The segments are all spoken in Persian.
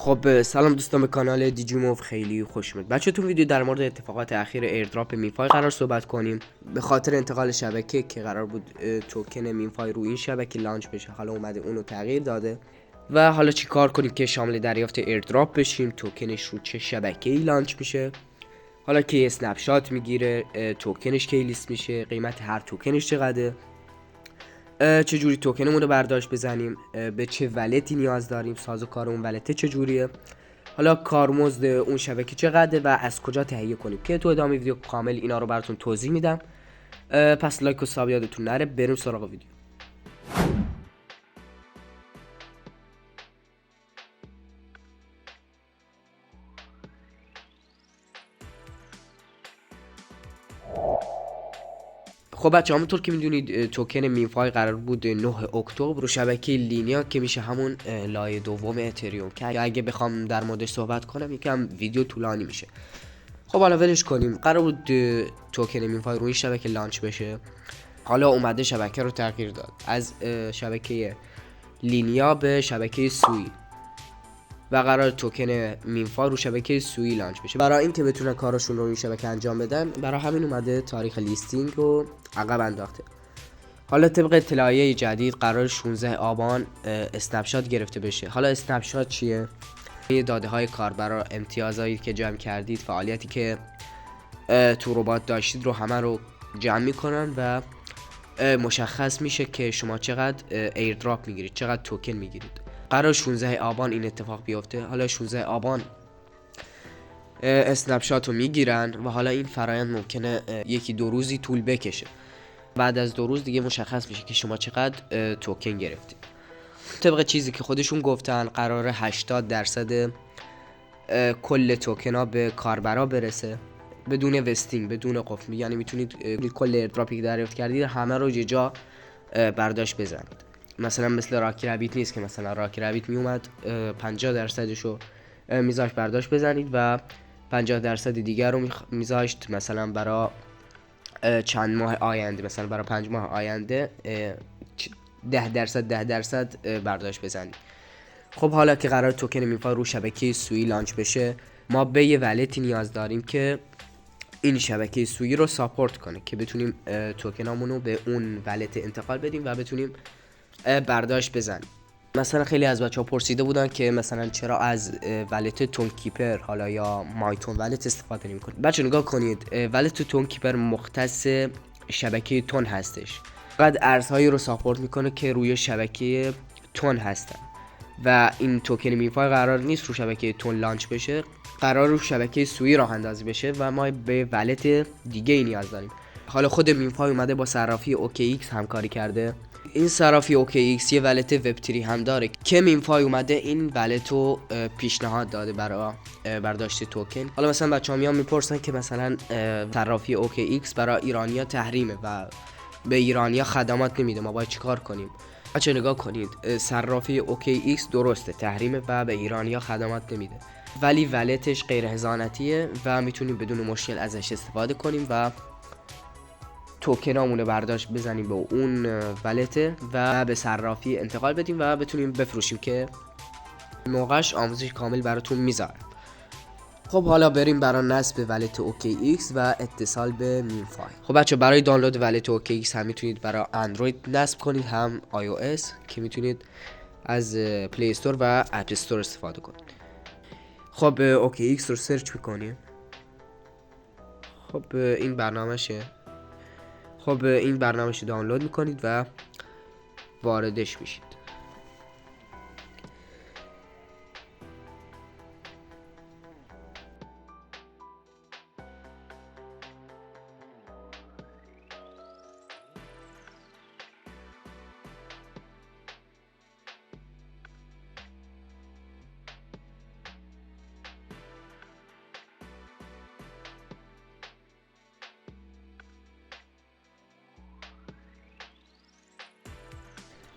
خب سلام دوستان، به کانال دیجیموو خیلی خوش اومد. بچه تو ویدیو در مورد اتفاقات اخیر ایردراپ مینفای قرار صحبت کنیم. به خاطر انتقال شبکه که قرار بود توکن مینفای رو این شبکه لانچ بشه، حالا اومده اونو تغییر داده و حالا چی کار کنیم که شامل دریافت ایردراپ بشیم. توکنش رو چه شبکه‌ای لانچ میشه، حالا کی اسنپ شات میگیره، توکنش کی لیست میشه، قیمت هر توکنش چقدره، چجوری توکنمون رو برداشت بزنیم، به چه ولتی نیاز داریم، سازوکار اون ولته چجوریه، حالا کارمزد اون شبکه چقدره و از کجا تهیه کنیم، که تو ادامه ویدیو کامل اینا رو براتون توضیح میدم. پس لایک و ساب یادتون نره. بریم سراغ ویدیو. خب بچه همونطور که میدونید توکن مینفای قرار بود 9 اکتبر رو شبکه لینیا که میشه همون لایه دوم اتریوم، که اگه بخوام در موردش صحبت کنم یکم ویدیو طولانی میشه. خب حالا ولش کنیم. قرار بود توکن مینفای روی شبکه لانچ بشه، حالا اومده شبکه رو تغییر داد از شبکه لینیا به شبکه سوی و قرار توکن مینفای رو شبکه سوی لانچ بشه. برای اینکه بتونن کاراشون رو روی شبکه انجام بدن، برای همین اومده تاریخ لیستینگ رو عقب انداخته. حالا طبق اطلاعیه جدید قرار 16 آبان اسنپ شات گرفته بشه. حالا اسنپ شات چیه؟ داده های کاربرا، امتیازایی که جمع کردید، فعالیتی که تو ربات داشتید رو همه رو جمع میکنن و مشخص میشه که شما چقدر ایردراپ میگیرید، چقدر توکن میگیرید. قرار 16 آبان این اتفاق بیفته. حالا 16 آبان اسنپ شات رو میگیرن و حالا این فرایند ممکنه یکی دو روزی طول بکشه. بعد از 2 روز دیگه مشخص میشه که شما چقدر توکن گرفتید. طبق چیزی که خودشون گفتن قراره 80% کل توکن ها به کاربرا برسه بدون وستینگ، بدون قفل. یعنی میتونید کل ایردراپی که دریافت کردید همه رو یه جا برداشت بزنید. مثلا مثل راکی رابیت نیست که مثلا راکی رابیت میومد 50% رو میذاشت برداشت بزنید و 50% دیگر رو میذاشت مثلا برای چند ماه آینده، مثلا برای 5 ماه آینده 10% برداشت بزنید. خب حالا که قرار توکن مینفای رو شبکه سوی لانچ بشه، ما به یه ولتی نیاز داریم که این شبکه سوی رو ساپورت کنه که بتونیم توکنامون رو به اون ولت انتقال بدیم و بتونیم برداشت بزنیم. مثلا خیلی از بچه‌ها پرسیده بودن که مثلا چرا از ولت تون کیپر حالا یا مایتون ولت استفاده نمی‌کنید. بچه نگاه کنید، ولت تون کیپر مختص شبکه تون هستش، فقط ارزهایی رو ساپورت میکنه که روی شبکه تون هستن و این توکن مینفای قرار نیست رو شبکه تون لانچ بشه، قرار رو شبکه سوی راه اندازی بشه و ما به ولت دیگه ای نیاز داریم. حالا خود مینفای اومده با صرافی OKX همکاری کرده. این صرافی OKX یه ولت وب 3 هم داره که مینفای اومده این ولت رو پیشنهاد داده برای برداشت توکن. حالا مثلا بچه‌ها میان میپرسن که مثلا صرافی OKX برای ایرانیا تحریمه و به ایرانیا خدمات نمیده، ما باید چیکار کنیم؟ بچه نگاه کنید، صرافی OKX درسته تحریمه و به ایرانیا خدمات نمیده، ولی ولتش غیر هزانتیه و میتونیم بدون مشکل ازش استفاده کنیم و توکنامون رو برداشت بزنیم به اون ولته و به صرافی انتقال بدیم و بتونیم بفروشیم که موقعش آموزش کامل براتون میذارم. خب حالا بریم برای نصب ولت OKX و اتصال به مینفای. خب بچه برای دانلود ولت OKX هم میتونید برای اندروید نصب کنید هم iOS، که میتونید از پلی استور و اپ استور استفاده کنید. خب OKX رو سرچ میکنیم. خب این برنامهشه. خب این برنامهش دانلود میکنید و واردش میشید.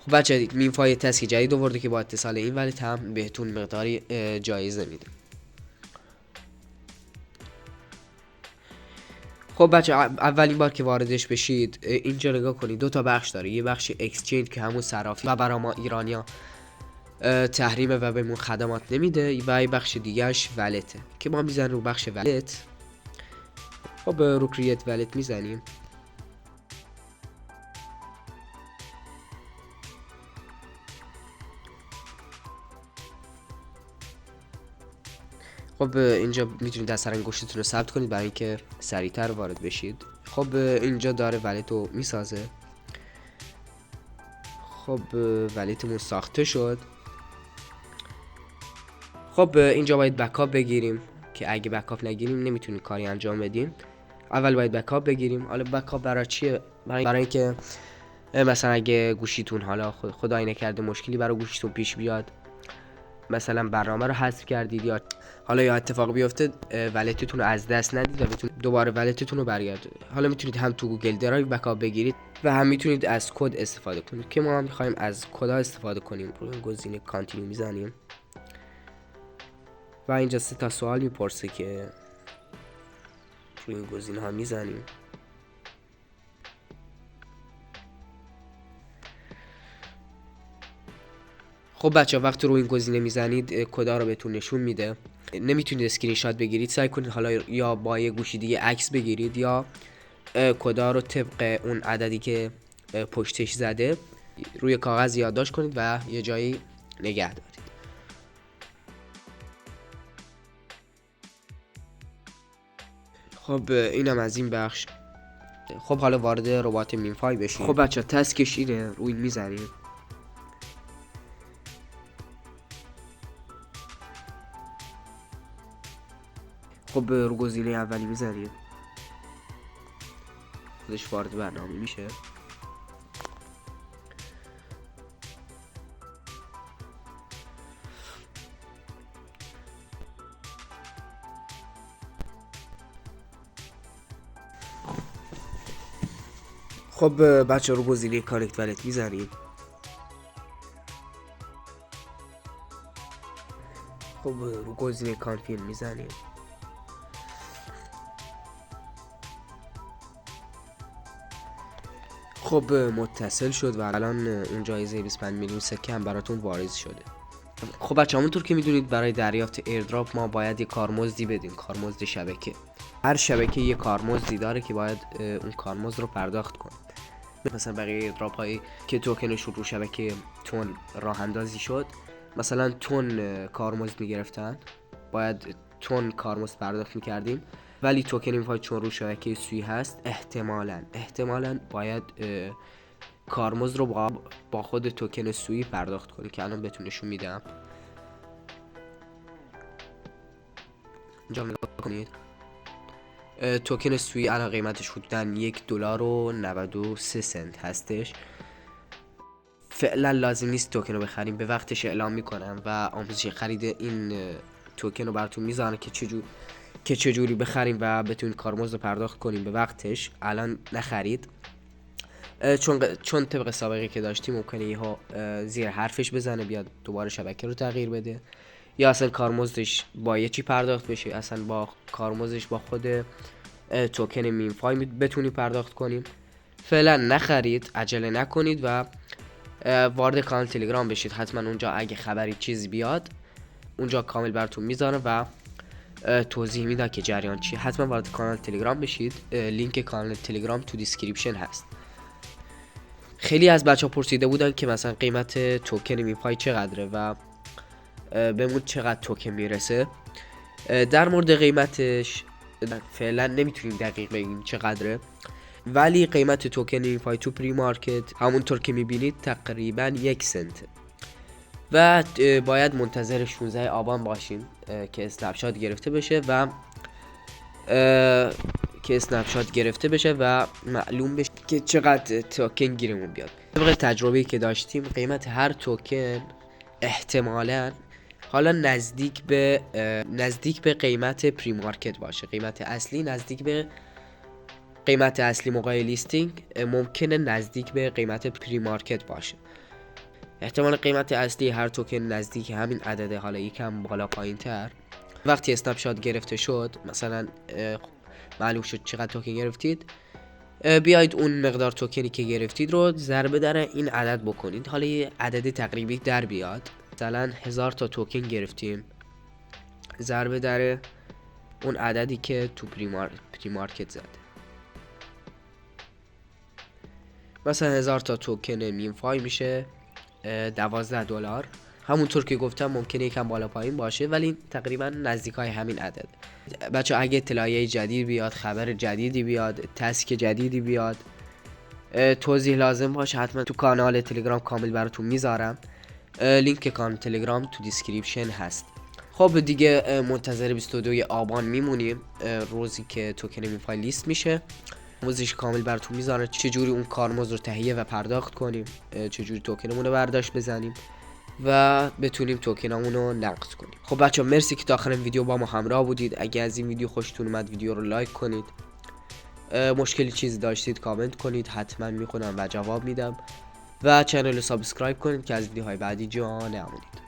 خب بچه دید مینفای تسک جدید آورده که با اتصال این ولت هم بهتون مقداری جایزه میده. خب بچه اولین بار که واردش بشید اینجا نگاه کنید، 2 تا بخش داره. یه بخش اکسچنج که همون صرافی و برای ما ایرانیا تحریم و بهمون خدمات نمیده و این بخش دیگهش ولته که ما میزنیم رو بخش ولت. خب رو کریت ولت میزنیم. خب اینجا میتونید دست انگشتتون رو ثبت کنید برای اینکه سریعتر وارد بشید. خب اینجا داره ولت رو میسازه. خب ولتمون ساخته شد. خب اینجا باید بکاپ بگیریم که اگه بکاپ نگیریم نمیتونیم کاری انجام بدیم. اول باید بکاپ بگیریم. حالا بکاپ برای چیه؟ برای اینکه مثلا اگه گوشیتون حالا خدای نکرده مشکلی برای گوشیتون پیش بیاد، مثلا برنامه رو حذف کردید یا حالا یا اتفاق بیفته ولتتون رو از دست ندید و بتونید دوباره ولتتون رو برگردونید. حالا میتونید هم تو گوگل درایو بکاپ بگیرید و هم میتونید از کد استفاده کنید که ما هم میخوایم از کدها استفاده کنیم. روی گزینه کانتینیو میزنیم و اینجا 3 تا سوال میپرسه که روی این گزینه ها میزنیم. خب بچه وقتی روی این گزینه میزنید کدا رو بهتون نشون میده. نمیتونید اسکرین شات بگیرید، سعی کنید حالا یا با یه گوشی دیگه عکس بگیرید یا کدا رو طبق اون عددی که پشتش زده روی کاغذ یادداشت کنید و یه جایی نگه دارید. خب اینم از این بخش. خب حالا وارد ربات مینفای بشید. خب بچه تسکش اینه، روی این میزنید. خب رو گزینه اولی میزنید، خودش وارد برنامه میشه. خب بچه رو گزینه کانکت ولت میزنید. خب رو گزینه کانفیرم میزنید. خب متصل شد و الان اون جایزه 25 میلیون سکه هم براتون واریز شده. خب بچه همونطور که میدونید برای دریافت ایردراپ ما باید یه کارمزدی بدیم، کارمزد شبکه. هر شبکه یه کارمزدی داره که باید اون کارمزد رو پرداخت کنه. مثلا بقیه ایردراپ هایی که توکنشون رو شبکه تون راه اندازی شد، مثلا تون کارمزد میگرفتن، باید تون کارمزد پرداخت میکردیم، ولی توکن این چون رو شبکه سوی هست احتمالاً باید کارمزد رو با خود توکن سوی پرداخت کنی که الان بهتون نشون میدم. اینجا نگاه کنید. توکن سوی الان قیمتش حدوداً $1.93 هستش. فعلا لازم نیست توکن رو بخریم، به وقتش اعلام میکنم و آموزش خرید این توکن رو براتون میذارم که چجوری بخریم و بتونید کارمزد رو پرداخت کنیم به وقتش. الان نخرید چون طبق سابقه که داشتیم ممکنه یهو زیر حرفش بزنه بیاد دوباره شبکه رو تغییر بده، یا اصلا کارمزدش با یه چی پرداخت بشه، اصلا با کارمزدش با خود توکن مینفای بتونی پرداخت کنیم. فعلا نخرید، عجله نکنید و وارد کانال تلگرام بشید. حتما اونجا اگه خبری چیزی بیاد اونجا کامل براتون میذارم و توضیح میدم که جریان چیه. حتما وارد کانال تلگرام بشید. لینک کانال تلگرام تو دیسکریپشن هست. خیلی از بچه ها پرسیده بودن که مثلا قیمت توکن مینفای چقدره و بهمون چقدر توکن میرسه. در مورد قیمتش فعلا نمیتونیم دقیق بگیم چقدره، ولی قیمت توکن مینفای تو پری مارکت همونطور که میبینید تقریبا 1 سنت و باید منتظر 16 آبان باشیم که اسنپ شات گرفته بشه و معلوم بشه که چقدر توکن گیرمون بیاد. طبق تجربه‌ای که داشتیم قیمت هر توکن احتمالاً حالا نزدیک به قیمت پری مارکت باشه. قیمت اصلی نزدیک به قیمت اصلی موقع لیستینگ ممکنه نزدیک به قیمت پری مارکت باشه. احتمال قیمت اصلی هر توکن نزدیک همین عدده، حالا یکم بالا پایین تر. وقتی اسنپ شات گرفته شد مثلا معلوم شد چقدر توکن گرفتید، بیاید اون مقدار توکنی که گرفتید رو ضرب در این عدد بکنید. حالا یه عدد تقریبی در بیاد مثلا 1000 تا توکن گرفتیم ضرب در اون عددی که تو پری مارکت زده. مثلا 1000 تا توکن مین فای میشه $12. همونطور که گفتم ممکنه یکم بالا پایین باشه ولی تقریبا نزدیکای همین عدد. بچه اگه اطلاعیه جدید بیاد، خبر جدیدی بیاد، تسک جدیدی بیاد، توضیح لازم باشه، حتما تو کانال تلگرام کامل براتون میذارم. لینک کانال تلگرام تو دیسکریپشن هست. خب دیگه منتظر 22 آبان میمونیم، روزی که توکن میفای لیست میشه. موزش کامل براتون میذارم چجوری اون کارمزد رو تهیه و پرداخت کنیم، چجوری توکنمون رو برداشت بزنیم و بتونیم توکنمون رو نقد کنیم. خب بچه مرسی که تا آخر ویدیو با ما همراه بودید. اگه از این ویدیو خوشتون اومد ویدیو رو لایک کنید، مشکلی چیزی داشتید کامنت کنید، حتما میخونم و جواب میدم و چنل رو سابسکرایب کنید که از ویدیوهای بعدی جا نمونید.